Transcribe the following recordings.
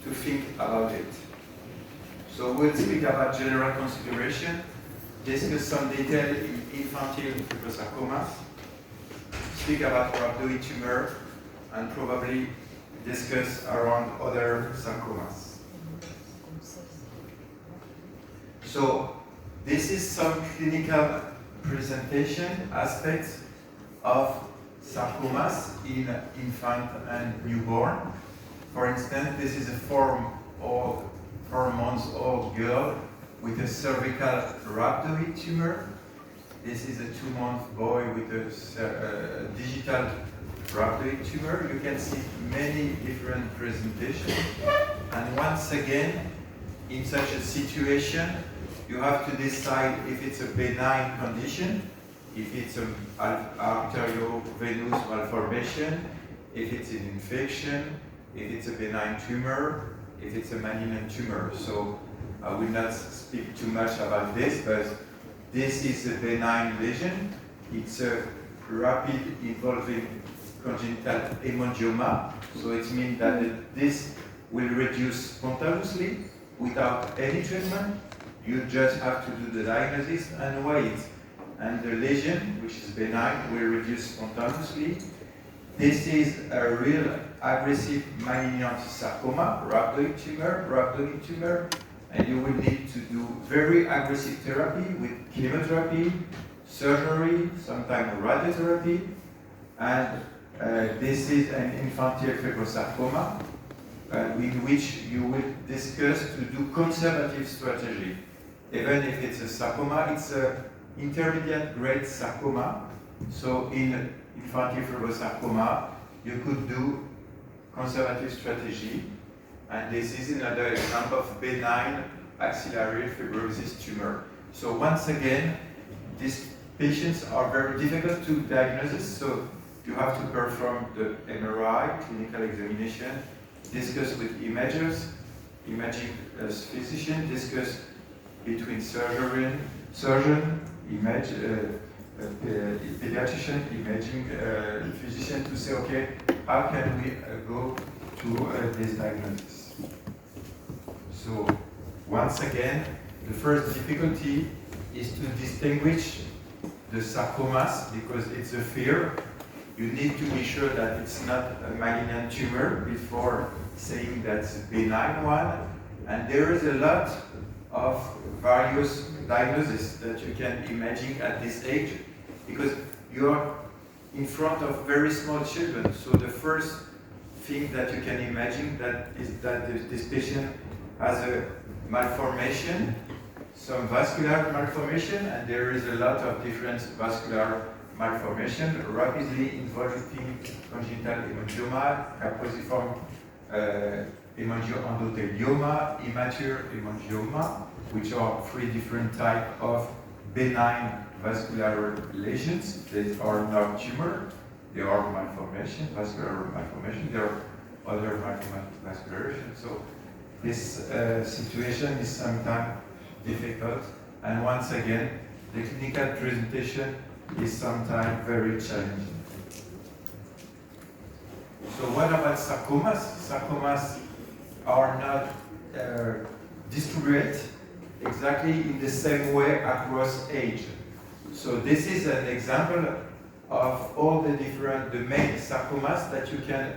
to think about it. So we'll speak about general consideration, discuss some detail in infantile fibrosarcomas, speak about rhabdoid tumor, and probably discuss around other sarcomas. So this is some clinical presentation aspects of sarcomas in infant and newborn. For instance, this is a 4-month-old girl with a cervical rhabdoid tumor. This is a 2-month boy with a digital rhabdoid tumor. You can see many different presentations. And once again, in such a situation, you have to decide if it's a benign condition, if it's an arteriovenous malformation, if it's an infection, if it's a benign tumor, if it's a malignant tumor. So I will not speak too much about this, but this is a benign lesion. It's a rapid evolving congenital hemangioma. So it means that this will reduce spontaneously without any treatment. You just have to do the diagnosis and wait. And the lesion, which is benign, will reduce spontaneously. This is a real aggressive malignant sarcoma, rhabdoid tumor, and you will need to do very aggressive therapy with chemotherapy, surgery, sometimes radiotherapy, and this is an infantile fibrosarcoma in which you will discuss to do conservative strategy. Even if it's a sarcoma, it's an intermediate grade sarcoma. So in infantile fibrosarcoma, you could do conservative strategy. And this is another example of benign axillary fibrosis tumor. So once again, these patients are very difficult to diagnose. So you have to perform the MRI, clinical examination, discuss with imaging physician, discuss between surgeon, pediatrician, imaging physician to say, okay, how can we go to this diagnosis? So once again, the first difficulty is to distinguish the sarcomas because it's a fear. You need to be sure that it's not a malignant tumor before saying that's a benign one. And there is a lot of various diagnoses that you can imagine at this age because you're in front of very small children. So the first thing that you can imagine is that this patient has a malformation, some vascular malformation, and there is a lot of different vascular malformation, rapidly evolving congenital hemangioma, capriciform hemangioendothelioma, immature hemangioma, which are 3 different types of benign vascular lesions. They are not tumor, they are malformation, vascular malformation, there are other vascular lesions. So this situation is sometimes difficult, and once again, the clinical presentation is sometimes very challenging. So what about sarcomas? Sarcomas are not distributed exactly in the same way across age. So this is an example of all the main sarcomas that you can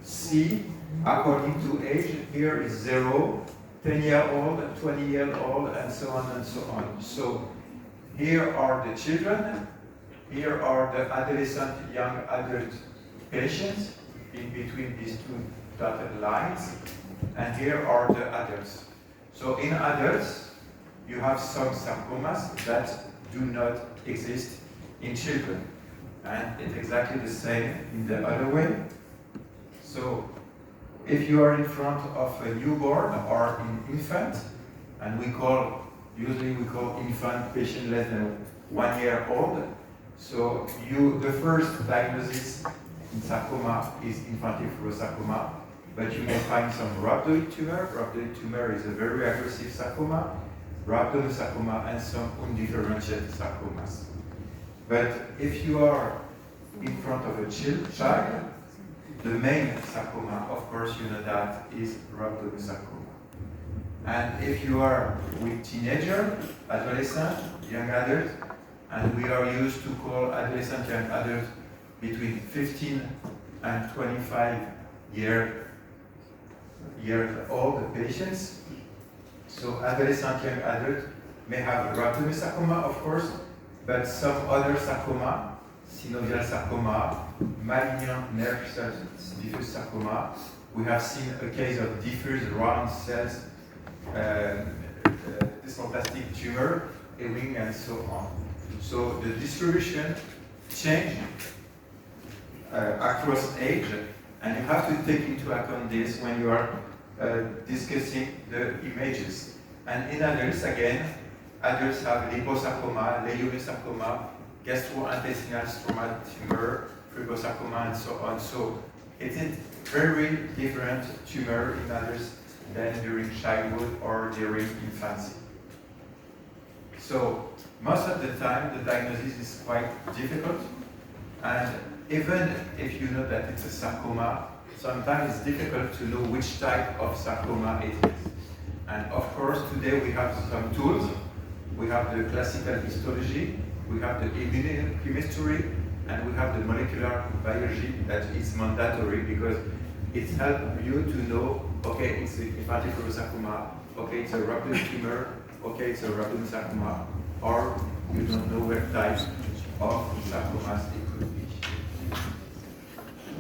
see according to age. Here is 0, 10-year-old, 20-year-old, and so on and so on. So here are the children, here are the adolescent, young adult patients in between these 2 dotted lines, and here are the adults. So in adults, you have some sarcomas that do not exist in children. And it's exactly the same in the other way. So if you are in front of a newborn or an infant, and usually we call infant patient less than 1 year old. So the first diagnosis in sarcoma is infantile fibrosarcoma, but you may find some rhabdoid tumor. Rhabdoid tumor is a very aggressive sarcoma, rhabdomyosarcoma, and some undifferentiated sarcomas. But if you are in front of a child, the main sarcoma, of course, you know that is rhabdomyosarcoma. And if you are with teenager, adolescent, young adult, and we are used to call adolescent young adult between 15 and 25 years old patients. So adolescent young adult may have rhabdomyosarcoma, of course, but some other sarcoma, synovial sarcoma, malignant nerve cells diffuse sarcoma. We have seen a case of diffuse round cells, dysplastic tumor, ring, and so on. So the distribution change across age, and you have to take into account this when you are discussing the images. And in adults, again, adults have liposarcoma, leiomyosarcoma, gastrointestinal stromal tumor, fibrosarcoma, and so on. So it is very different tumor in adults than during childhood or during infancy. So most of the time, the diagnosis is quite difficult, and even if you know that it's a sarcoma, sometimes it's difficult to know which type of sarcoma it is. And of course, today we have some tools. We have the classical histology, we have the immunochemistry, and we have the molecular biology that is mandatory because it helps you to know, okay, it's a infantile fibrosarcoma, okay, it's a rhabdoid tumor, okay, it's a rhabdomyosarcoma, or you don't know what type of sarcomas it could be.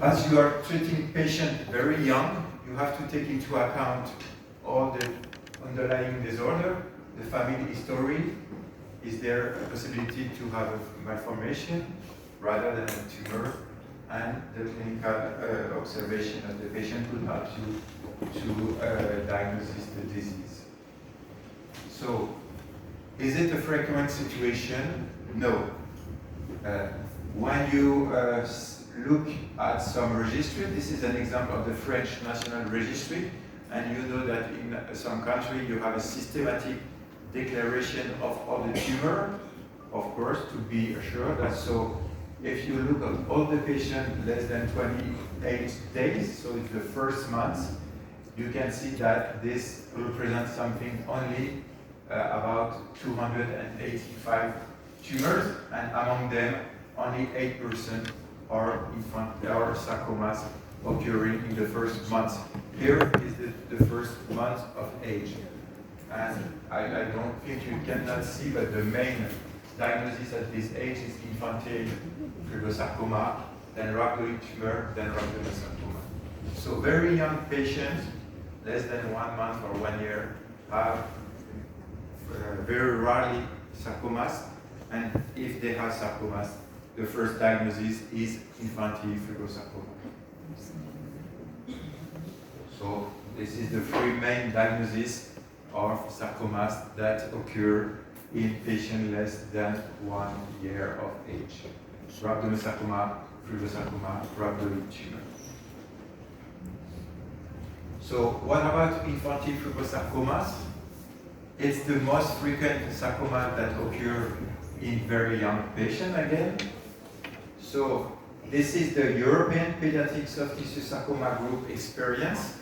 As you are treating patients very young, you have to take into account all the underlying disorder, the family history. Is there a possibility to have a malformation rather than a tumor? And the clinical observation of the patient will help you to diagnose the disease. So, is it a frequent situation? No. When you look at some registry, this is an example of the French National Registry, and you know that in some country you have a systematic declaration of all the tumor, of course, to be assured that. So if you look at all the patients less than 28 days, so it's the first month, you can see that this represents something only about 285 tumors, and among them only 8% are sarcomas occurring in the first month. Here is the first month of age. And I don't think you cannot see, but the main diagnosis at this age is infantile fibrosarcoma, then rhabdoid tumor, then rhabdomyosarcoma. So very young patients, less than 1 month or 1 year, have very rarely sarcomas, and if they have sarcomas, the first diagnosis is infantile fibrosarcoma. So this is the three main diagnoses of sarcomas that occur in patients less than 1 year of age. Rhabdomyosarcoma, fibrosarcoma, rhabdoid tumor. So what about infantile fibrosarcomas? It's the most frequent sarcoma that occur in very young patients again. So this is the European Pediatric Soft Tissue Sarcoma Group experience.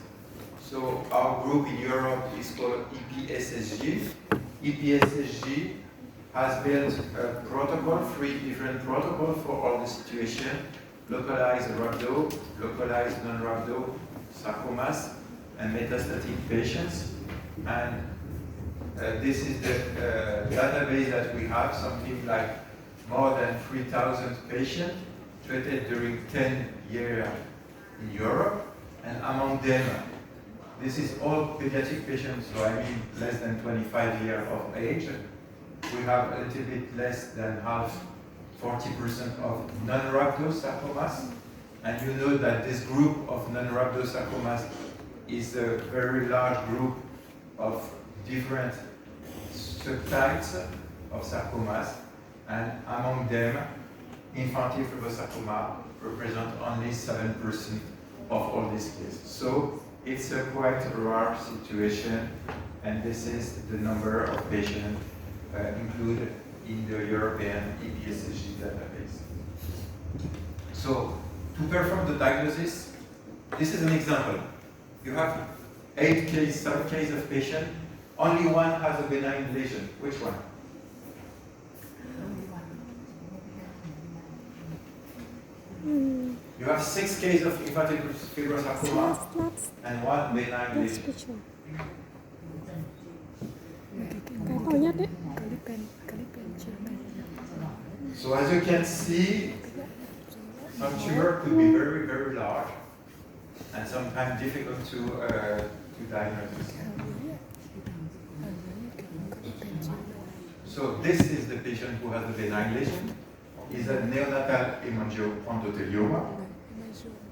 So our group in Europe is called EPSSG. EPSSG has built a protocol, 3 different protocols for all the situation: localized rhabdo, localized non-rhabdo sarcomas, and metastatic patients. And this is the database that we have, something like more than 3,000 patients treated during 10 years in Europe. And among them, this is all pediatric patients, so I mean less than 25 years of age. We have a little bit less than half, 40% of non-rhabdo sarcomas. And you know that this group of non-rhabdo sarcomas is a very large group of different subtypes of sarcomas. And among them, infantile fibrosarcoma represents only 7% of all these cases. So it's a quite rare situation, and this is the number of patients included in the European EPSSG database. So to perform the diagnosis, This is an example. You have 7 cases of patient. Only one has a benign lesion. Which one? You have 6 cases of infantile fibrosarcoma and one benign lesion. So as you can see, some tumor could be very, very large and sometimes difficult to diagnose. So this is the patient who has a benign lesion. Is a neonatal hemangioendothelioma.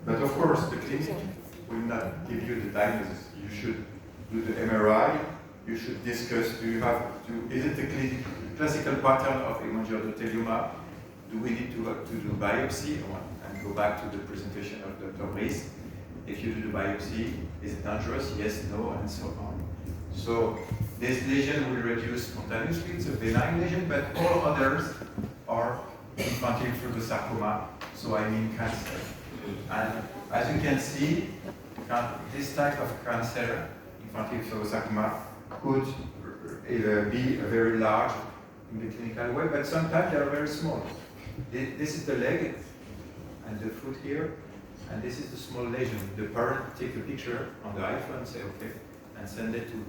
But of course, the clinic will not give you the diagnosis. You should do the MRI. You should discuss, is it the classical pattern of hemangioendothelioma? Do we need to do biopsy? And go back to the presentation of Dr. Brice. If you do the biopsy, is it dangerous? Yes, no, and so on. So this lesion will reduce spontaneously. It's a benign lesion, but all others are infantile fibrosarcoma, so I mean cancer. And as you can see, this type of cancer, infantile fibrosarcoma, could be very large in the clinical way, but sometimes they are very small. This is the leg and the foot here, and this is the small lesion. The parent take a picture on the iPhone, say okay, and send it to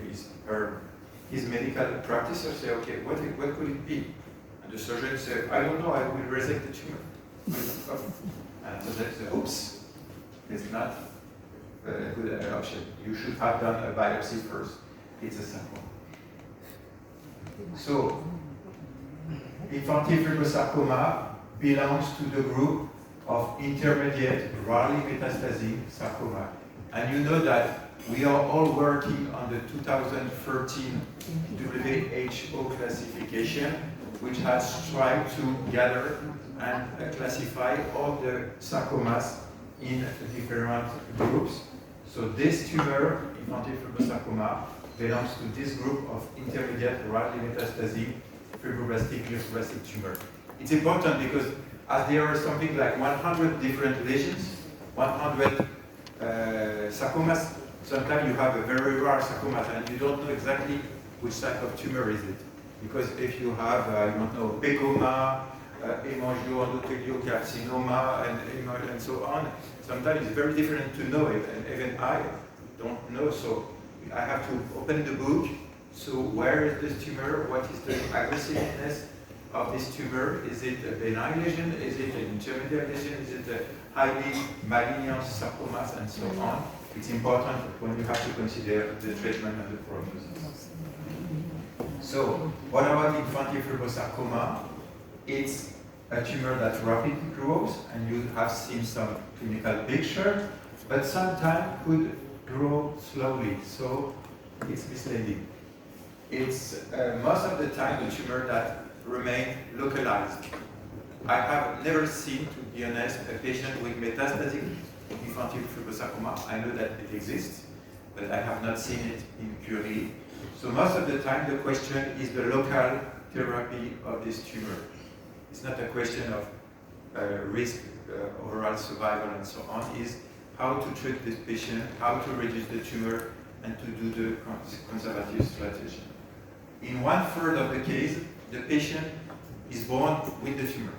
his medical practicer, say okay, what could it be? And the surgeon said, I don't know, I will resect the tumor. And the surgeon said, oops, it's not a good option. You should have done a biopsy first. It's a sarcoma. So, infantile fibrosarcoma belongs to the group of intermediate, rarely metastatic sarcoma. And you know that we are all working on the 2013 WHO classification, which has tried to gather and classify all the sarcomas in different groups. So this tumor, infantile fibrosarcoma, belongs to this group of intermediate, rarely metastatic, fibroblastic, lymphoblastic tumor. It's important because as there are something like 100 different lesions, 100 sarcomas, sometimes you have a very rare sarcoma and you don't know exactly which type of tumor is it. Because if you have, pegoma, hemangioendothelioma, and so on, sometimes it's very different to know it, and even I don't know, so I have to open the book. So where is this tumor? What is the aggressiveness of this tumor? Is it a benign lesion? Is it an intermediate lesion? Is it a highly malignant sarcomas, and so on? It's important when you have to consider the treatment and the prognosis. So, what about infantile fibrosarcoma? It's a tumor that rapidly grows, and you have seen some clinical picture, but sometimes could grow slowly, so it's misleading. It's most of the time a tumor that remains localized. I have never seen, to be honest, a patient with metastatic infantile fibrosarcoma. I know that it exists, but I have not seen it in Curie. So most of the time the question is the local therapy of this tumor. It's not a question of risk, overall survival and so on. It's how to treat this patient, how to reduce the tumor, and to do the conservative strategy. In 1/3 of the case, the patient is born with the tumor.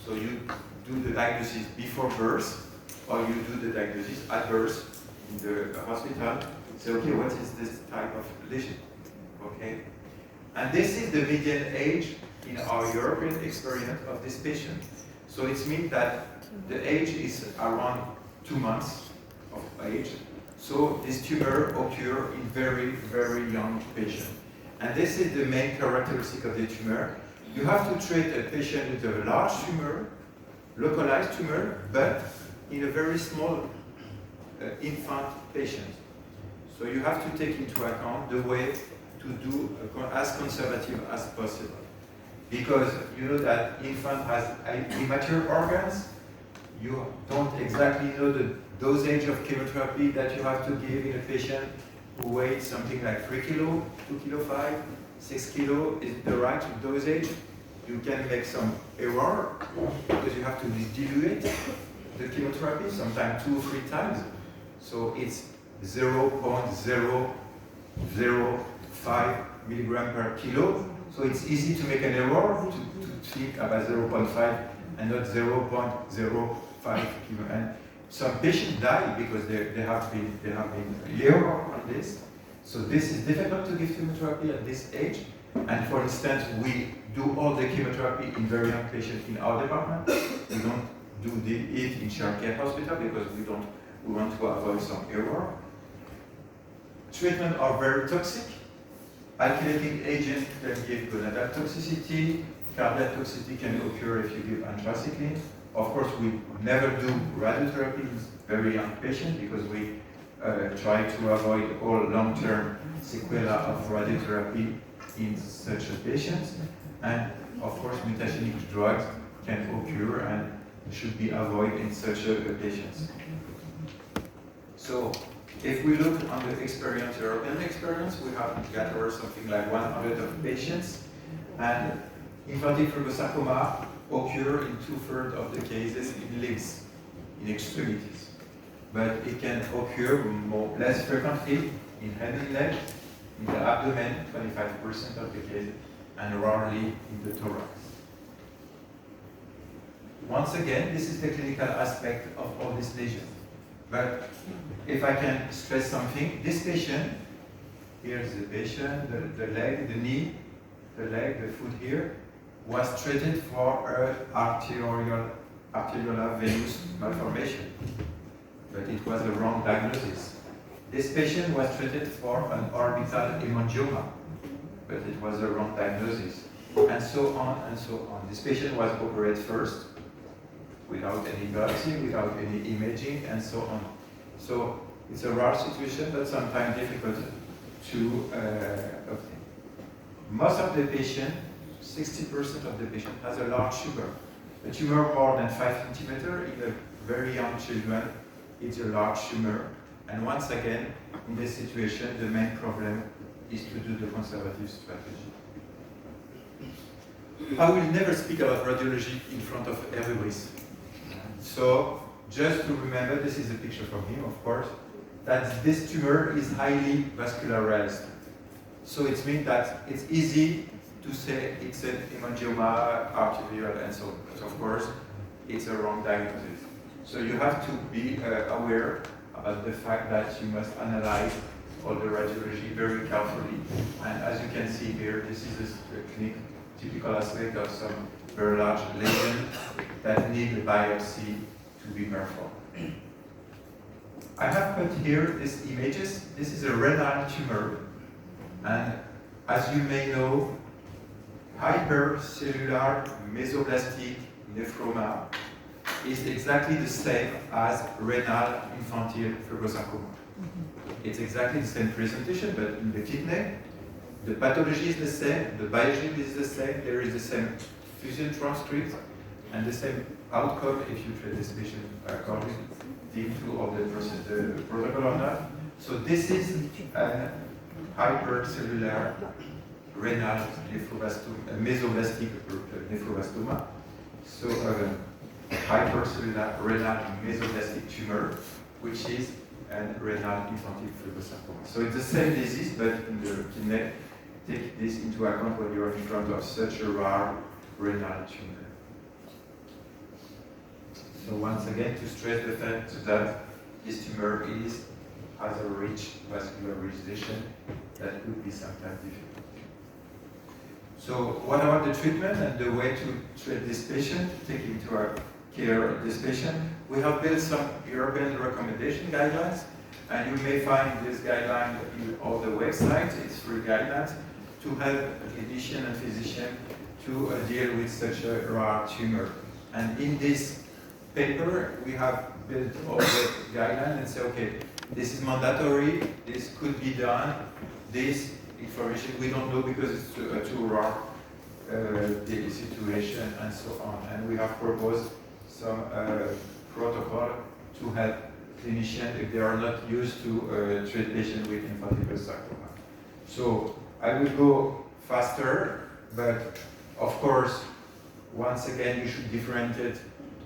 So you do the diagnosis before birth, or you do the diagnosis at birth in the hospital. Say, okay, what is this type of lesion? Okay, and this is the median age in our European experience of this patient. So it means that the age is around 2 months of age. So this tumor occurs in very, very young patient. And this is the main characteristic of the tumor. You have to treat a patient with a large tumor, localized tumor, but in a very small infant patient. So you have to take into account the way to do as conservative as possible. Because you know that infant has immature organs, you don't exactly know the dosage of chemotherapy that you have to give in a patient who weighs something like 3 kilo, 2 kilo 5, 6 kilo is the right dosage. You can make some error because you have to dilute the chemotherapy, sometimes 2 or 3 times. So it's 0.005 milligram per kilo. So it's easy to make an error to think about 0.5 and not 0.05 kilo. And some patients die because they have been ill on this. So this is difficult to give chemotherapy at this age. And for instance, we do all the chemotherapy in very young patients in our department. We don't do it in child care hospital because we want to avoid some error. Treatments are very toxic. Alkylating agent can give gonadal toxicity. Cardiac toxicity can occur if you give anthracycline. Of course, we never do radiotherapy in very young patients because we try to avoid all long-term sequelae of radiotherapy in such a patient. And of course, mutagenic drugs can occur and should be avoided in such a patients. So, if we look on the experience, European experience, we have gathered something like 100 of patients, and infantile fibrosarcoma occur in 2/3 of the cases in limbs, in extremities. But it can occur less frequently in head and neck, in the abdomen, 25% of the cases, and rarely in the thorax. Once again, this is the clinical aspect of all these lesions. But if I can stress something, this patient, here's the patient, the leg, the knee, the leg, the foot here, was treated for an arteriolar venous malformation. But it was a wrong diagnosis. This patient was treated for an orbital hemangioma, but it was a wrong diagnosis. And so on and so on. This patient was operated first, without any biopsy, without any imaging, and so on. So it's a rare situation, but sometimes difficult to obtain. Most of the patient, 60% of the patient, has a large tumor. A tumor more than 5 centimeters in a very young children, it's a large tumor. And once again, in this situation, the main problem is to do the conservative strategy. I will never speak about radiology in front of everybody. So, just to remember, this is a picture from him, of course, that this tumor is highly vascularized. So it means that it's easy to say it's an hemangioma, arterial, and so on. But of course, it's a wrong diagnosis. So you have to be aware about the fact that you must analyze all the radiology very carefully. And as you can see here, this is a typical aspect of some very large lesion that need a biopsy to be performed. I have put here these images. This is a renal tumor, and as you may know, hypercellular mesoblastic nephroma is exactly the same as renal infantile fibrosarcoma. It's exactly the same presentation, but in the kidney, the pathology is the same, the biology is the same, there is the same fusion transcript, and the same outcome if you treat this patient according to all the protocol or not. So this is a hypercellular renal mesoblastic nephroblastoma. So hypercellular renal mesoblastic tumor, which is a renal infantile fibrosarcoma. So it's the same disease, but in the kidney. Take this into account when you're in front of such a rare renal tumor. So once again, to stress the fact that this tumor has a rich vascularization that could be sometimes difficult. So what about the treatment and the way to treat this patient, take into care of this patient? We have built some European recommendation guidelines, and you may find this guideline in all the websites. It's free guidelines to help a clinician and physician to deal with such a rare tumor. And in this paper, we have built all the guidelines and say, okay, this is mandatory, this could be done, this information we don't know because it's too rare the situation and so on. And we have proposed some protocol to help clinicians if they are not used to treat patients with infantile sarcoma. So I will go faster, but of course, once again, you should differentiate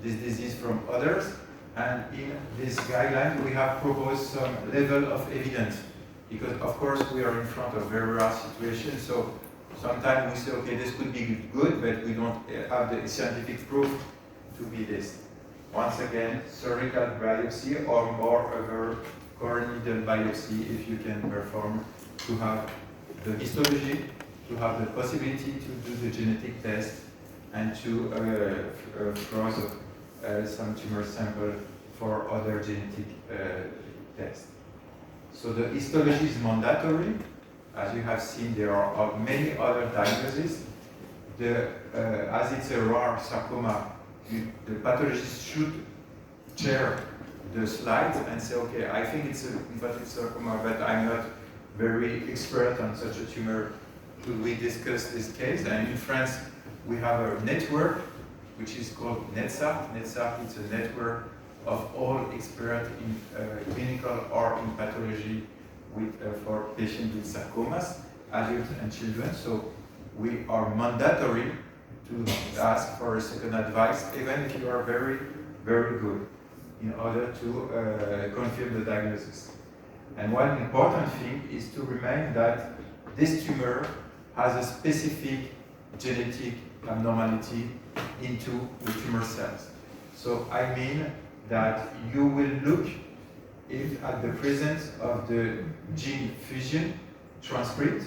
this disease from others. And in this guideline, we have proposed some level of evidence, because of course we are in front of very rare situations. So sometimes we say, okay, this could be good, but we don't have the scientific proof to be this. Once again, cervical biopsy or moreover core needle biopsy, if you can perform, to have the histology, to have the possibility to do the genetic test, and to froze some tumor sample for other genetic tests. So the histology is mandatory. As you have seen, there are many other diagnoses. As it's a rare sarcoma, the pathologist should share the slides and say, okay, I think it's a lymphatic sarcoma, but I'm not very expert on such a tumor. Could we discuss this case? And in France, we have a network which is called NETSART. NETSART is a network of all experts in clinical or in pathology for patients with sarcomas, adults and children. So we are mandatory to ask for a second advice, even if you are very, very good, in order to confirm the diagnosis. And one important thing is to remind that this tumor has a specific genetic abnormality into the tumor cells. So I mean that you will look if at the presence of the gene fusion transcript,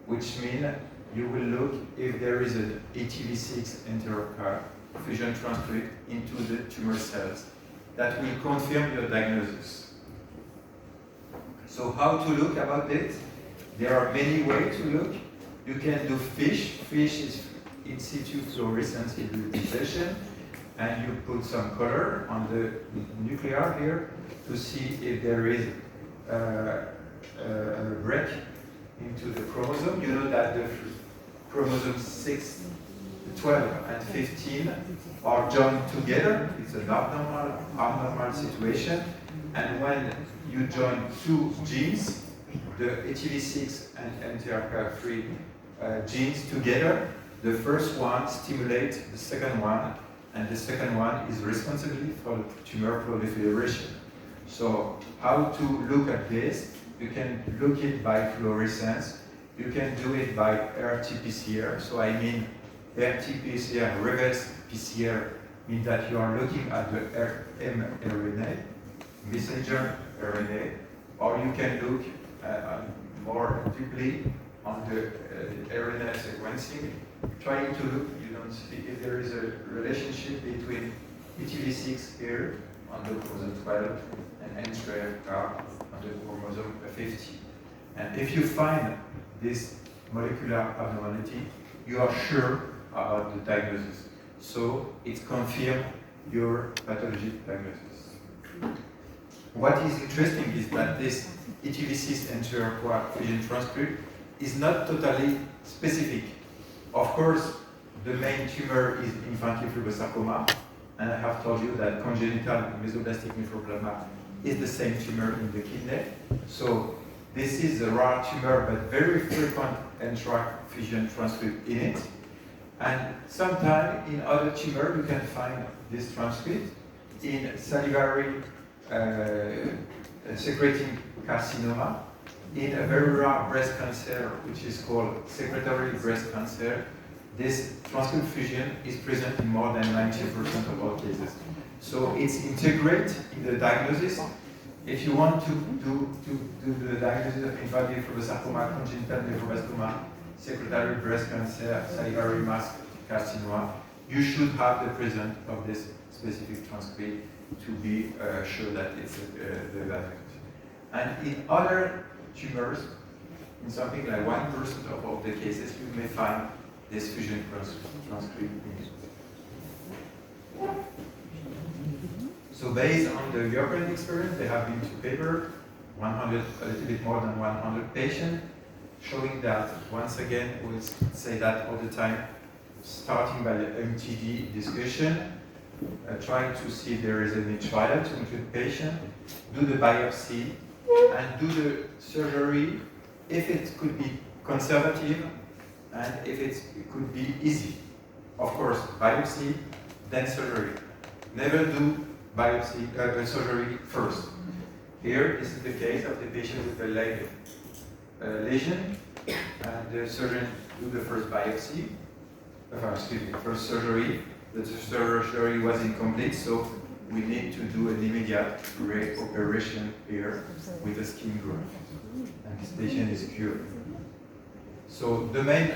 which means you will look if there is an ATV6 enterocar fusion transcript into the tumor cells. That will confirm your diagnosis. So how to look about it? There are many ways to look. You can do FISH. FISH is in situ fluorescence hybridization, and you put some color on the nuclear here to see if there is a break into the chromosome. You know that the chromosomes 6, 12, and 15 are joined together. It's an abnormal situation. And when you join two genes, the ATV6 and NTRK3 genes together, the first one stimulates the second one, and the second one is responsible for the tumor proliferation. So how to look at this? You can look it by fluorescence. You can do it by RT-PCR. So I mean RT-PCR, reverse PCR, means that you are looking at the mRNA, messenger RNA, or you can look more deeply on the RNA sequencing, trying to look, you don't see if there is a relationship between ETV6 here on the chromosome 12 and NTRK on the chromosome 15. And if you find this molecular abnormality, you are sure about the diagnosis. So it confirms your pathologic diagnosis. What is interesting is that this ETV6 NTRK fusion transcript is not totally specific. Of course, the main tumor is infantile fibrosarcoma, and I have told you that congenital mesoblastic nephroblastoma is the same tumor in the kidney. So this is a rare tumor, but very frequent NTRK fusion transcript in it. And sometimes in other tumors you can find this transcript in salivary secreting carcinoma, in a very rare breast cancer, which is called secretory breast cancer. This transcript fusion is present in more than 90% of all cases. So it's integrated in the diagnosis. If you want to do the diagnosis of infantile fibrosarcoma, congenital nephroblastoma, secretory breast cancer, salivary mass carcinoma, you should have the presence of this specific transcript to be sure that it's the diagnosis. And in other tumors, in something like 1% of all the cases, you may find this fusion transcript in it. So based on the European experience, there have been 2 papers, a little bit more than 100 patients, showing that, once again, we'll say that all the time, starting by the MTD discussion, trying to see if there is any trial to include patient, do the biopsy, and do the surgery if it could be conservative and if it could be easy. Of course, biopsy, then surgery. Never do biopsy, surgery first. Here, this is the case of the patient with a leg lesion, and the surgeon do the first biopsy, first surgery. The surgery was incomplete, so we need to do an immediate operation here with a skin graft, and this patient is cured. So the main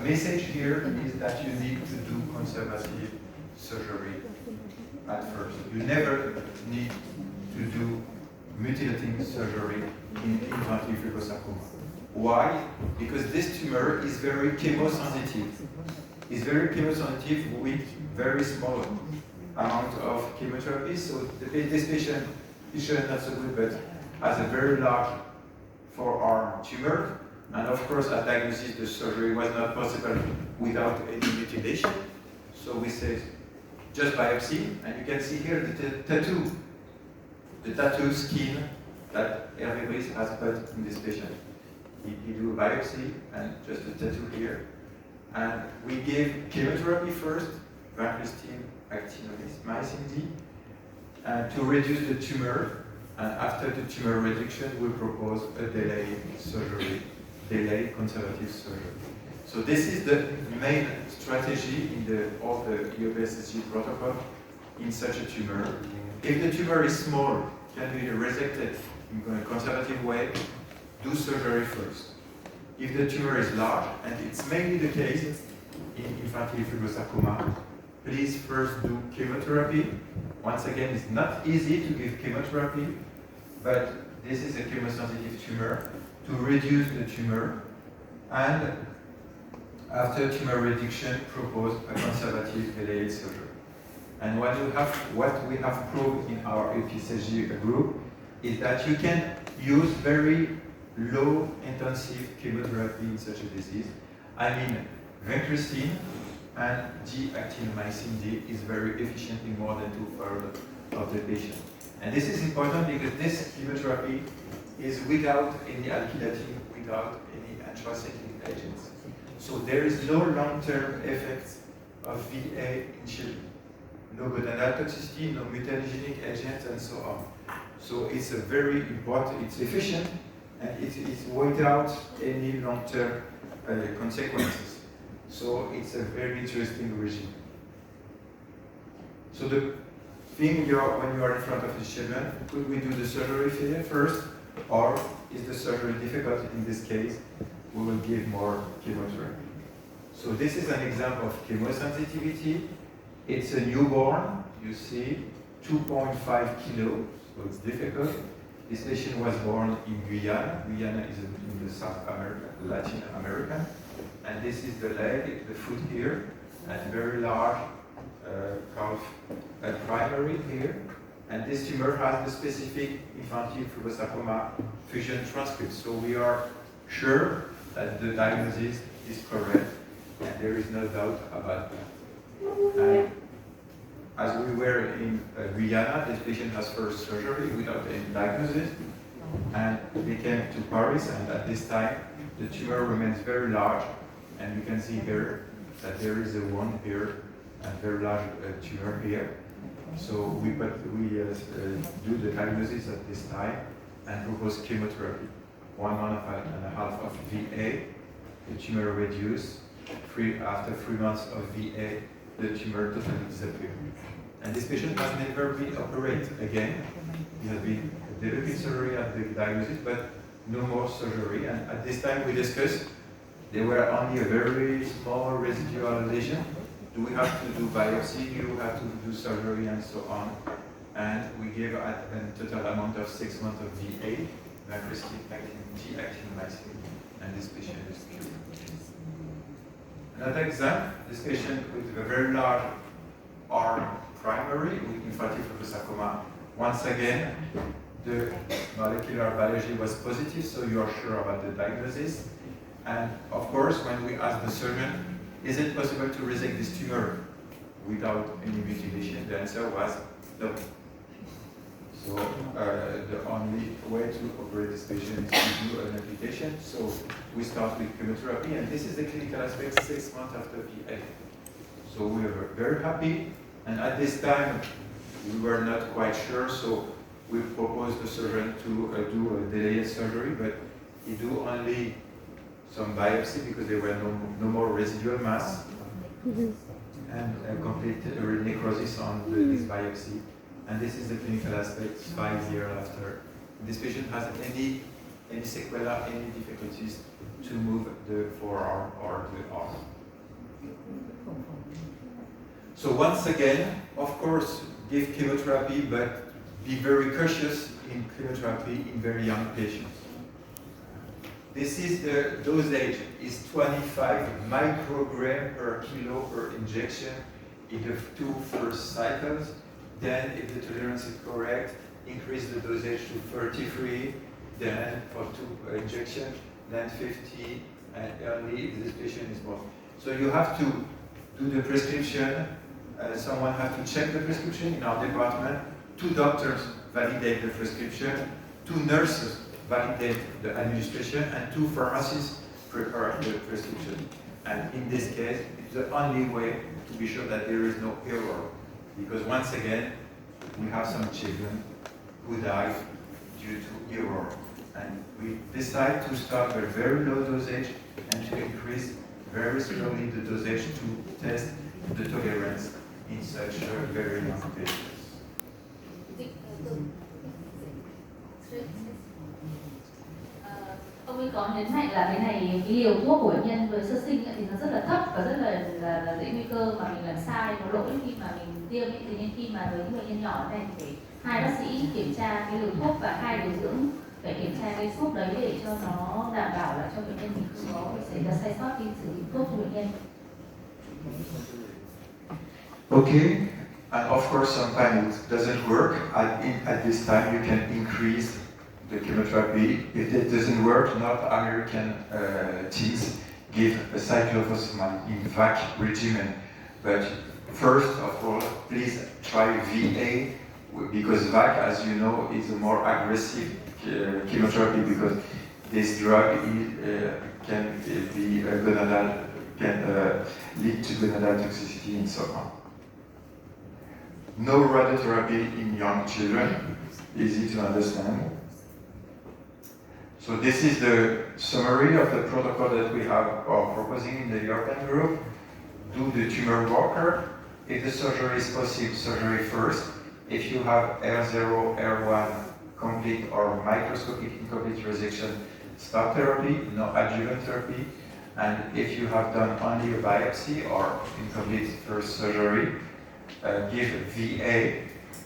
message here is that you need to do conservative surgery at first. You never need to do mutilating surgery in infantile fibrosarcoma. Why? Because this tumor is very chemosensitive. It's very chemosensitive with very small amount of chemotherapy. So this patient is not so good, but has a very large forearm tumor. And of course, at diagnosis, the surgery was not possible without any mutilation. So we said, just biopsy, and you can see here the tattoo skin that Hervé Brice has put in this patient. He do a biopsy and just a tattoo here. And we gave chemotherapy first, vincristine, actinomycin D, to reduce the tumor. And after the tumor reduction, we propose a delayed surgery, delayed conservative surgery. So this is the main strategy in all the EOPSSG protocol in such a tumor. If the tumor is small, can be resected in a conservative way, do surgery first. If the tumor is large, and it's mainly the case in infantile fibrosarcoma, please first do chemotherapy. Once again, it's not easy to give chemotherapy, but this is a chemosensitive tumor, to reduce the tumor, and after tumor reduction, propose a conservative delayed surgery. And what we have proved in our EOPSSG group is that you can use very low intensive chemotherapy in such a disease. I mean, vincristine and actinomycin D is very efficient in more than 2/3 of the patient. And this is important because this chemotherapy is without any alkylating, without any anthracycline agents. So there is no long-term effects of VA in children. No botanal toxicity, no mutagenic agents, and so on. So it's a very important, it's efficient, and it's without any long-term consequences. So it's a very interesting regime. So the thing when you are in front of the children, could we do the surgery first, or is the surgery difficult? In this case, we will give more chemotherapy. So this is an example of chemosensitivity. It's a newborn, you see, 2.5 kilos, so it's difficult. This patient was born in Guyana. Guyana is in the South America, Latin America. And this is the leg, the foot here, and very large calf primary here. And this tumor has the specific infantile fibrosarcoma fusion transcript. So we are sure that the diagnosis is correct, and there is no doubt about that. And as we were in Guyana, this patient has first surgery without any diagnosis, and they came to Paris, and at this time, the tumor remains very large, and you can see here that there is a wound here, and very large tumor here. So we do the diagnosis at this time, and propose chemotherapy. 1 month and a half of VA, the tumor reduced. After 3 months of VA, the tumor totally disappeared. And this patient has never been operated again. He has been developing surgery at the diagnosis, but no more surgery. And at this time we discussed, there were only a very small residual lesion. Do we have to do biopsy? Do we have to do surgery and so on? And we gave a total amount of 6 months of VA, vincristine, actinomycin, and this patient is cured. Another example, this patient with a very large arm primary with infantile fibrosarcoma. Once again, the molecular biology was positive, so you are sure about the diagnosis. And of course, when we asked the surgeon, is it possible to resect this tumor without any mutilation? The answer was no. So the only way to operate this patient is to do an application. So we start with chemotherapy, and this is the clinical aspect 6 months after VA. So we are very happy, and at this time we were not quite sure, so we proposed the surgeon to do a delayed surgery, but he do only some biopsy because there were no more residual mass, and complete necrosis on this biopsy. And this is the clinical aspect 5 years after. This patient has any sequela, any difficulties to move the forearm or the arm. So once again, of course, give chemotherapy, but be very cautious in chemotherapy in very young patients. This is the dosage is 25 microgram per kilo per injection in the 2 first cycles. Then, if the tolerance is correct, increase the dosage to 33, then for 2 injections, then 50, and only if this patient is born. So you have to do the prescription. Someone has to check the prescription in our department. 2 doctors validate the prescription. 2 nurses validate the administration, and 2 pharmacists prepare the prescription. And in this case, it's the only way to be sure that there is no error. Because once again, we have some children who die due to error. And we decide to start with very low dosage and to increase very slowly the dosage to test the tolerance in such very young patients. Ông ấy có nhấn mạnh là cái này cái liều thuốc của bệnh nhân với sơ sinh thì nó rất là thấp và rất là dễ nguy cơ mà mình làm sai có lỗi khi mà mình tiêm ấy. Thế nên khi mà với những bệnh nhân nhỏ này thì phải 2 bác sĩ kiểm tra cái liều thuốc và 2 điều dưỡng phải kiểm tra cái thuốc đấy để cho nó đảm bảo là cho bệnh nhân mình không có xảy ra sai sót khi sử dụng thuốc cho bệnh nhân. Okay, and of course sometimes it doesn't work. At this time you can increase the chemotherapy. If it doesn't work, North American teams give a cyclophosphamide in VAC regimen. But first of all, please try VA, because VAC, as you know, is a more aggressive chemotherapy because this drug can be gonadal, can lead to gonadal toxicity and so on. No radiotherapy in young children, easy to understand. So this is the summary of the protocol that we are proposing in the European group. Do the tumor marker. If the surgery is possible, surgery first. If you have R0, R1, complete or microscopic incomplete resection, start therapy, no adjuvant therapy. And if you have done only a biopsy or incomplete first surgery, give VA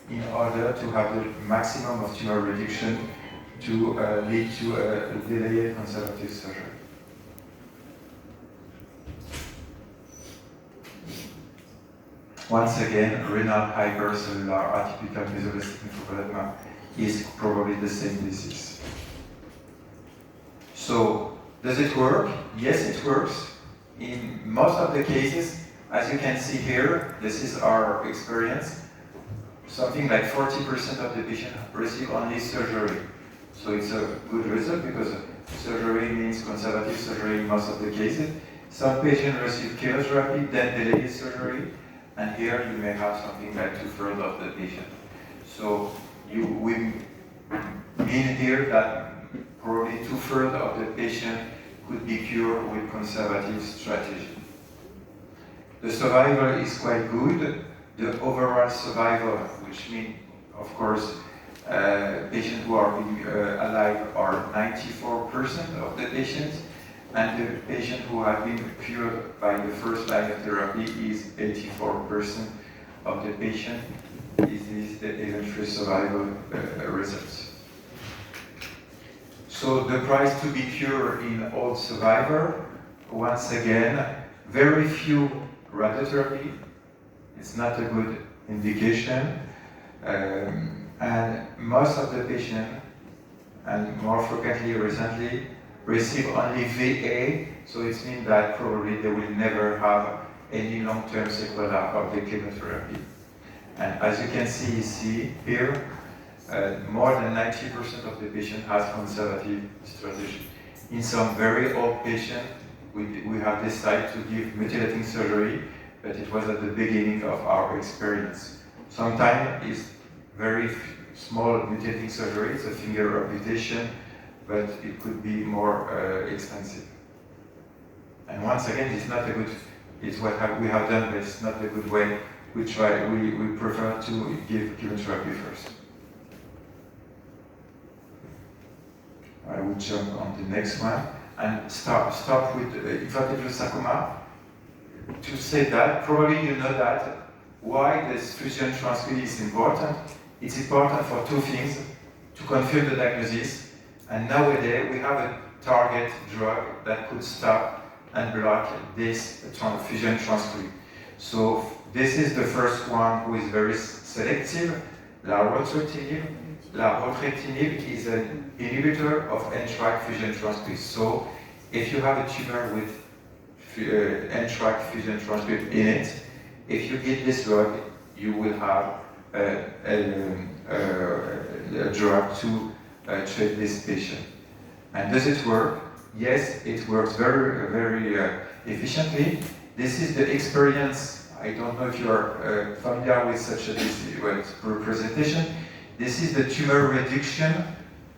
in order to have the maximum of tumor reduction to lead to a delayed conservative surgery. Once again, renal hypercellular atypical mesogastric lymphoprolema is probably the same disease. So, does it work? Yes, it works. In most of the cases, as you can see here, this is our experience. Something like 40% of the patients receive only surgery. So it's a good result because surgery means conservative surgery in most of the cases. Some patients receive chemotherapy, then delayed surgery, and here you may have something like 2/3 of the patient. So we mean here that probably 2/3 of the patient could be cured with conservative strategy. The survival is quite good. The overall survival, which means, of course, patients who are being alive are 94% of the patients, and the patient who have been cured by the first line of therapy is 84% of the patient. This is the event-free survival results. So the price to be cured in all survivor, once again, very few radiotherapy. It's not a good indication. And most of the patients, and more frequently recently, receive only VA, so it means that probably they will never have any long-term sequela of the chemotherapy. And as you can see here, more than 90% of the patient has conservative strategy. In some very old patients, we have decided to give mutilating surgery, but it was at the beginning of our experience. Sometimes it's very small mutating surgery, it's a finger amputation, but it could be more expensive. And once again, it's not a good, it's what we have done, but it's not a good way. We prefer to give chemotherapy first. I will jump on the next one and start with infantile sarcoma. To say that, probably you know that why this fusion transcript is important. It's important for two things: to confirm the diagnosis, and nowadays we have a target drug that could stop and block this fusion transcript. So this is the first one who is very selective, larotrectinib. Larotrectinib is an inhibitor of NTRK fusion transcript. So if you have a tumor with NTRK fusion transcript in it, if you give this drug, you will have a drug to treat this patient. And does it work? Yes, it works very, very efficiently. This is the experience. I don't know if you are familiar with such a presentation. This is the tumor reduction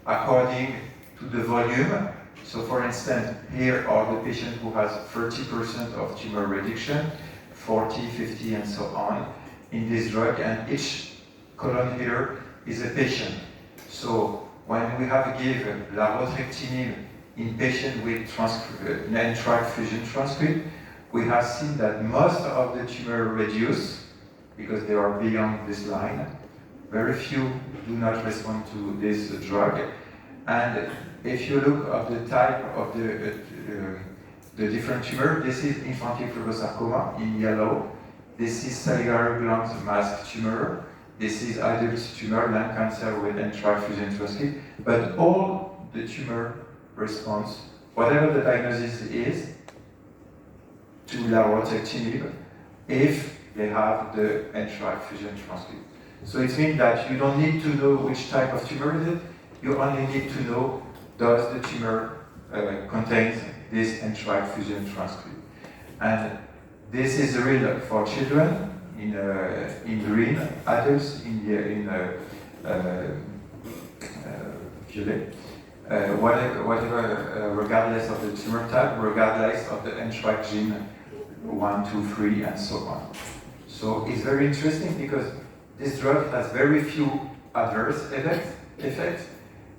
according to the volume. So for instance, here are the patients who has 30% of tumor reduction, 40, 50, and so on in this drug, and each column here is a patient. So when we have given larotrectinib in patients with NTRK fusion transcript, we have seen that most of the tumor reduce because they are beyond this line. Very few do not respond to this drug. And if you look at the type of the different tumor, this is infantile fibrosarcoma in yellow. This is salivary gland mass tumor. This is adult tumor, lung cancer with NTRK fusion transcript. But all the tumor response, whatever the diagnosis is, to larotrectinib if they have the NTRK fusion transcript. So it means that you don't need to know which type of tumor is it, you only need to know does the tumor contains this NTRK fusion transcript. And this is real for children in green, adults in violet. Whatever, regardless of the tumor type, regardless of the NTRK gene 1, 2, 3, and so on. So it's very interesting because this drug has very few adverse effects.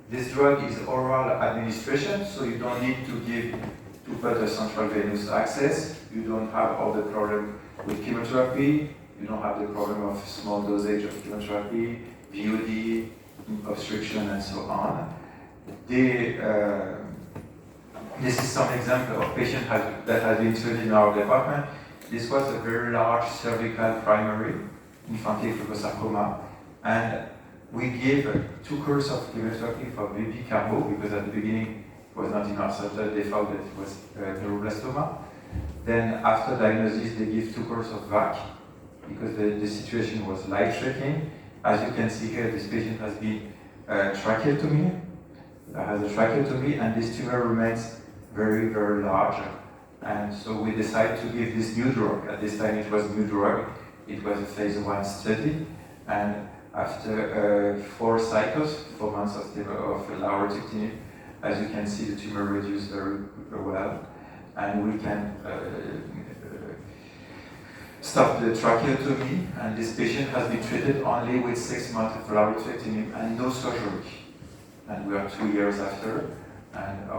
This drug is oral administration, so you don't need to put a central venous access. You don't have all the problem with chemotherapy. You don't have the problem of small dosage of chemotherapy, VOD, obstruction, and so on. This is some example of patient that has been treated in our department. This was a very large cervical primary infantile fibrosarcoma, and we gave 2 courses of chemotherapy for baby carbo because at the beginning it was not in our center. They found that it was neuroblastoma. Then after diagnosis, they give 2 courses of VAC because the situation was life-threatening. As you can see here, this patient has been tracheotomy. Has a tracheotomy, and this tumor remains very, very large. And so we decided to give this new drug. At this time, it was a new drug. It was a phase 1 study, and after 4 cycles, 4 months of larotrectinib, as you can see, the tumor reduced very well, and we can stop the tracheotomy. And this patient has been treated only with 6 months of larotrectinib and no surgery. And we are 2 years after, and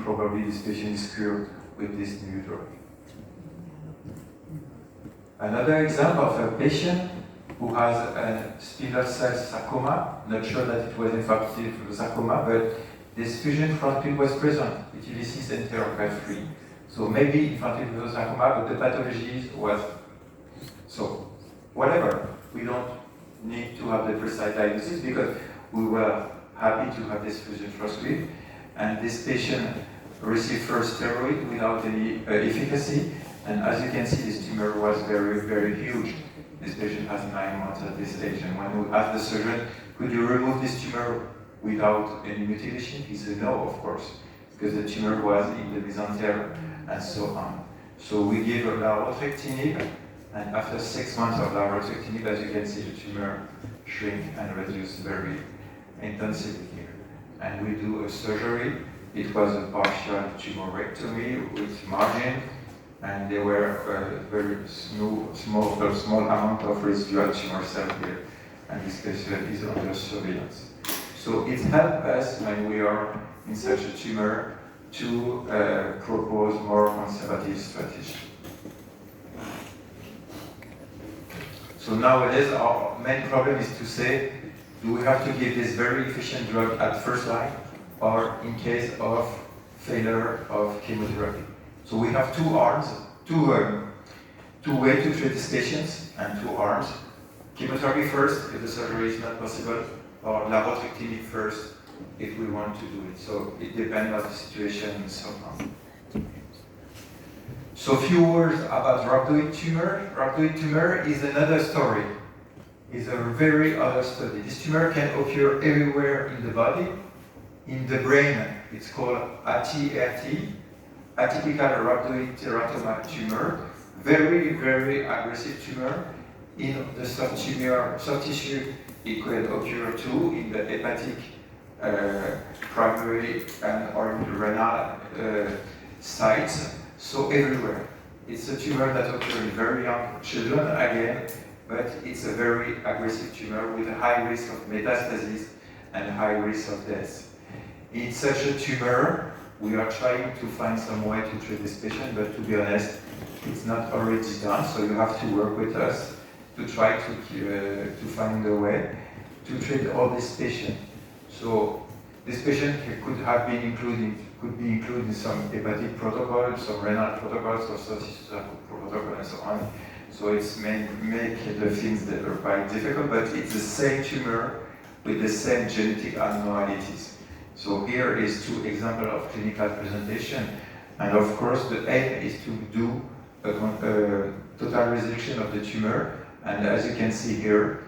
probably this patient is cured with this new drug. Another example of a patient who has a spindle cell sarcoma, not sure that it was infantile fibrosarcoma, but this fusion transcript was present, PTV6 and TRK3. So maybe infantile fibrosarcoma, but the pathology was so. Whatever, we don't need to have the precise diagnosis because we were happy to have this fusion transcript, and this patient received first steroid without any efficacy, and as you can see, this tumor was very, very huge. This patient has 9 months at this age, and when we asked the surgeon, could you remove this tumor without any mutilation? He said no, of course, because the tumor was in the mesentery and so on. So we gave larotrectinib, And after 6 months of laparoscopy, as you can see, the tumor shrink and reduce very intensively here. And we do a surgery. It was a partial tumorectomy with margin, and there were very small amount of residual tumor cell here, and this patient is under surveillance. So it helped us when we are in such a tumor to propose more conservative strategy. So nowadays our main problem is to say, do we have to give this very efficient drug at first line, or in case of failure of chemotherapy? So we have two arms, two ways to treat these patients, and two arms. Chemotherapy first, if the surgery is not possible, or laparoscopy first, if we want to do it. So it depends on the situation and so on. So a few words about rhabdoid tumor. Rhabdoid tumor is another story. It's a very other study. This tumor can occur everywhere in the body. In the brain, it's called ATRT, atypical rhabdoid teratoma tumor. Very, very aggressive tumor. In the soft tissue, it could occur too in the hepatic, primary, or in the renal sites. So everywhere. It's a tumor that occurs in very young children again, but it's a very aggressive tumor with a high risk of metastasis and high risk of death. In such a tumor, we are trying to find some way to treat this patient, but to be honest, it's not already done, so you have to work with us to try to find a way to treat all these patients. So this patient could be included in some hepatic protocols, some renal protocols, or soft tissue protocol, and so on. So it's make the things that are quite difficult, but it's the same tumor with the same genetic abnormalities. So here is two examples of clinical presentation, and of course the aim is to do a total resection of the tumor. And as you can see here,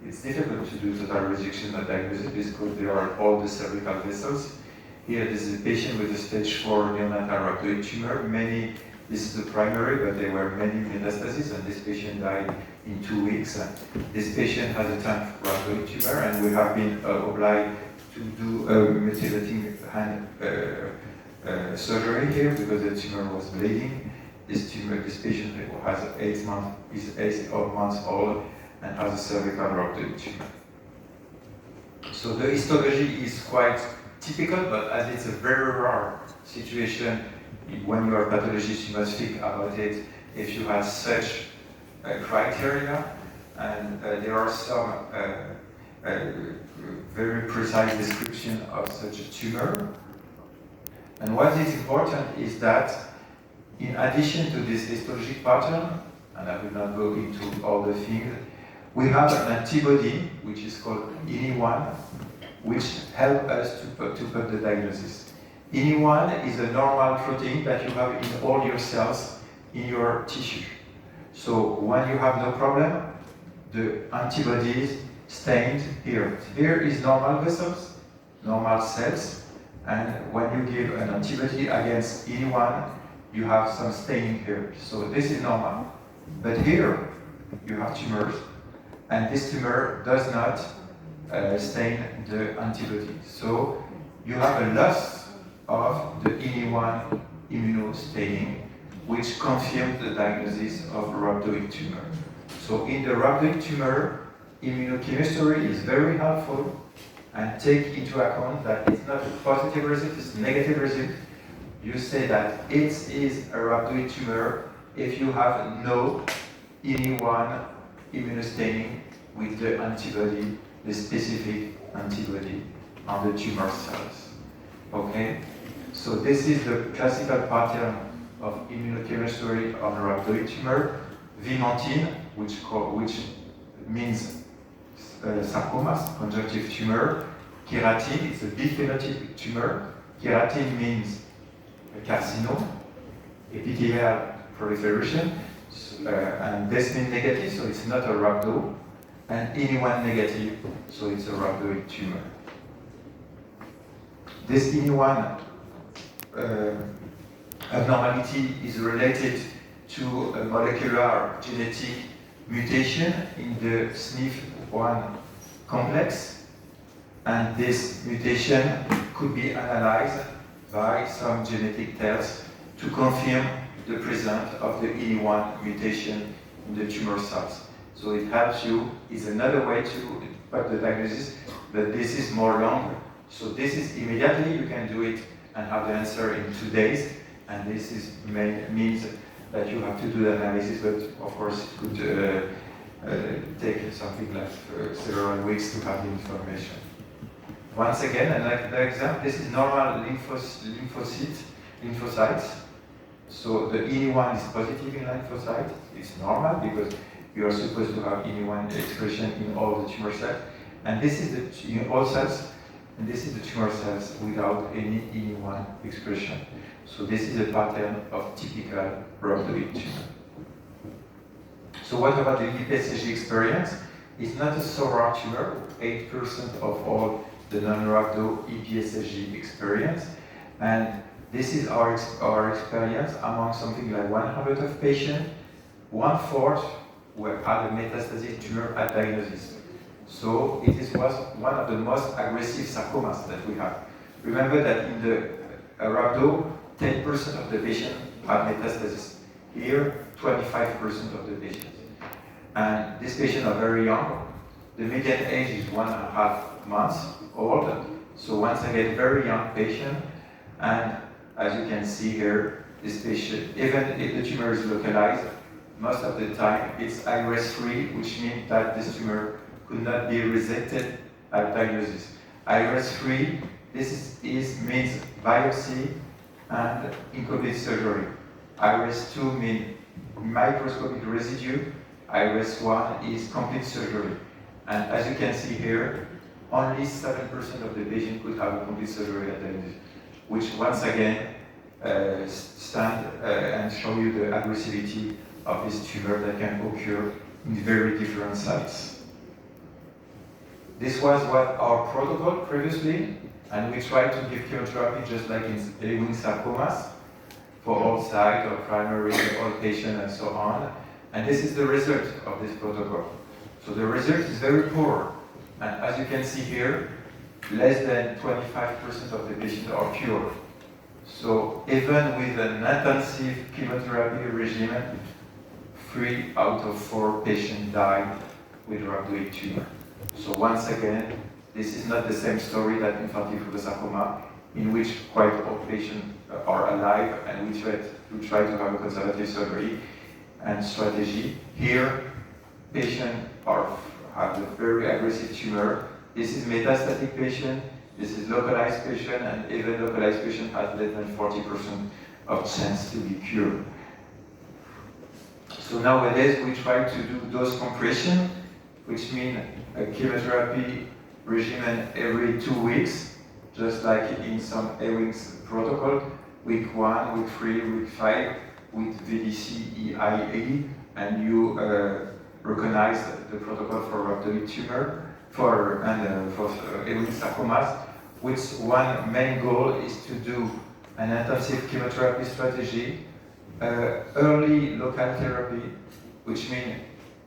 it's difficult to do total resection of diagnosis because there are all the cervical vessels. Here, this is a patient with a stage 4 neonatal rhabdoid tumor. This is the primary, but there were many metastases, and this patient died in 2 weeks. This patient has a 10th rhabdoid tumor, and we have been obliged to do a mutilating hand surgery here because the tumor was bleeding. This patient is 8 months old and has a cervical rhabdoid tumor. So the histology is quite typical, but as it's a very rare situation, when you are a pathologist, you must think about it if you have such criteria, and there are some very precise description of such a tumor. And what is important is that in addition to this histologic pattern, and I will not go into all the things, we have an antibody which is called INI1, which help us to put the diagnosis. INI1 is a normal protein that you have in all your cells in your tissue. So when you have no problem, the antibodies stained here. Here is normal vessels, normal cells, and when you give an antibody against INI1, you have some staining here. So this is normal. But here, you have tumors, and this tumor does not stain the antibody. So you have a loss of the INI1 immunostaining, which confirms the diagnosis of rhabdoid tumor. So in the rhabdoid tumor, immunochemistry is very helpful, and take into account that it's not a positive result, it's a negative result. You say that it is a rhabdoid tumor if you have no INI1 immunostaining with the antibody, the specific antibody on the tumor cells. Okay? So this is the classical pattern of immunochemistry on rhabdoid tumor. Vimentin, which means sarcomas, conjunctive tumor. Keratin, it's a biphenotypic tumor. Keratin means carcinoma, epithelial proliferation, and desmin negative, so it's not a rhabdo, and INI1 negative, so it's a rhabdoid tumor. This INI1 abnormality is related to a molecular genetic mutation in the SNF1 complex, and this mutation could be analyzed by some genetic tests to confirm the presence of the ENI1 mutation in the tumor cells. So it helps you, it's another way to put the diagnosis, but this is more long. So this is immediately, you can do it and have the answer in 2 days, and this is means that you have to do the analysis, but of course it could take something like several weeks to have the information. Once again, another example, this is normal lymphocytes. So the ENI1 is positive in lymphocytes. It's normal because you are supposed to have ENI1 expression in all the tumor cells. And this is in all cells, and this is the tumor cells without any ENI1 expression. So this is a pattern of typical rhabdoid tumor. So what about the EPSG experience? It's not a so rare tumor. 8% of all the non-rhabdo EPSG experience. And this is our experience among something like 100 of patients. 1/4 had a metastatic tumor at diagnosis. So it was one of the most aggressive sarcomas that we have. Remember that in the rhabdo, 10% of the patients had metastasis. Here, 25% of the patients. And these patients are very young. The median age is 1.5 months old. So once again, very young patient. And as you can see here, this patient, even if the tumor is localized, most of the time it's IRS-free, which means that this tumor could not be resected at diagnosis. IRS-free, this means biopsy and incomplete surgery. IRS-2 means microscopic residue. IRS-1 is complete surgery. And as you can see here, only 7% of the patients could have a complete surgery at diagnosis, which once again stand and show you the aggressivity of this tumor that can occur in very different sites. This was what our protocol previously, and we tried to give chemotherapy just like in Ewing sarcomas for all sites or primary, all patients and so on. And this is the result of this protocol. So the result is very poor. And as you can see here, less than 25% of the patients are cured. So even with an intensive chemotherapy regimen, 3 out of 4 patients died with rhabdoid tumor. So once again, this is not the same story that infantile fibrosarcoma, in which quite all patients are alive and we try to have a conservative surgery and strategy. Here, patients have a very aggressive tumor. This is metastatic patient, this is localized patient, and even localized patient has less than 40% of chance to be cured. So nowadays we try to do dose compression, which means a chemotherapy regimen every 2 weeks, just like in some Ewing's protocol, week 1, week 3, week 5, with VDC-EIE, and you recognize the protocol for rhabdoid tumor for Ewing sarcomas, which one main goal is to do an intensive chemotherapy strategy, early local therapy, which means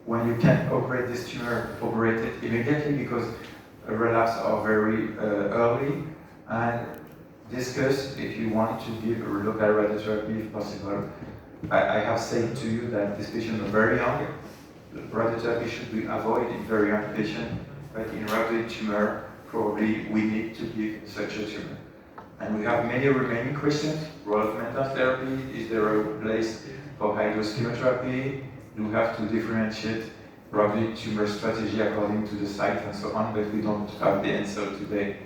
when you can operate this tumor, operate it immediately because relapse are very early, and discuss if you want to give a local radiotherapy if possible. I have said to you that these patients are very young. Radiotherapy should be avoided in very young patients, but in rhabdoid tumor, probably we need to give such a tumor. And we have many remaining questions. Role of maintenance therapy, is there a place for high-dose chemotherapy? Do we have to differentiate rhabdoid tumor strategy according to the site and so on, but we don't have the answer today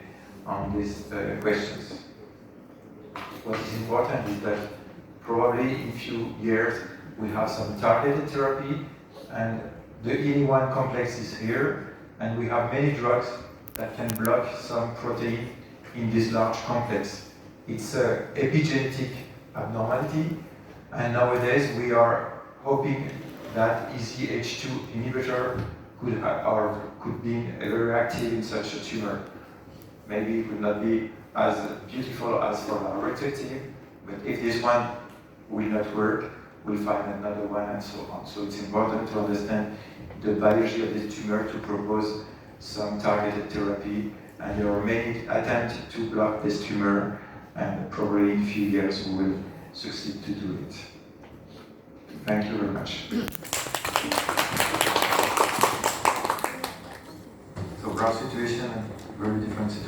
on these questions. What is important is that probably in a few years we have some targeted therapy, and the ENI1 complex is here, and we have many drugs that can block some protein in this large complex. It's an epigenetic abnormality, and nowadays we are hoping that EZH2 inhibitor could be very active in such a tumor. Maybe it would not be as beautiful as for our retrospective, but if this one will not work, we'll find another one, and so on. So it's important to understand the biology of this tumor to propose some targeted therapy, and there are many attempts to block this tumor, and probably in a few years we will succeed to do it. Thank you very much. So, broad situation, very different situation.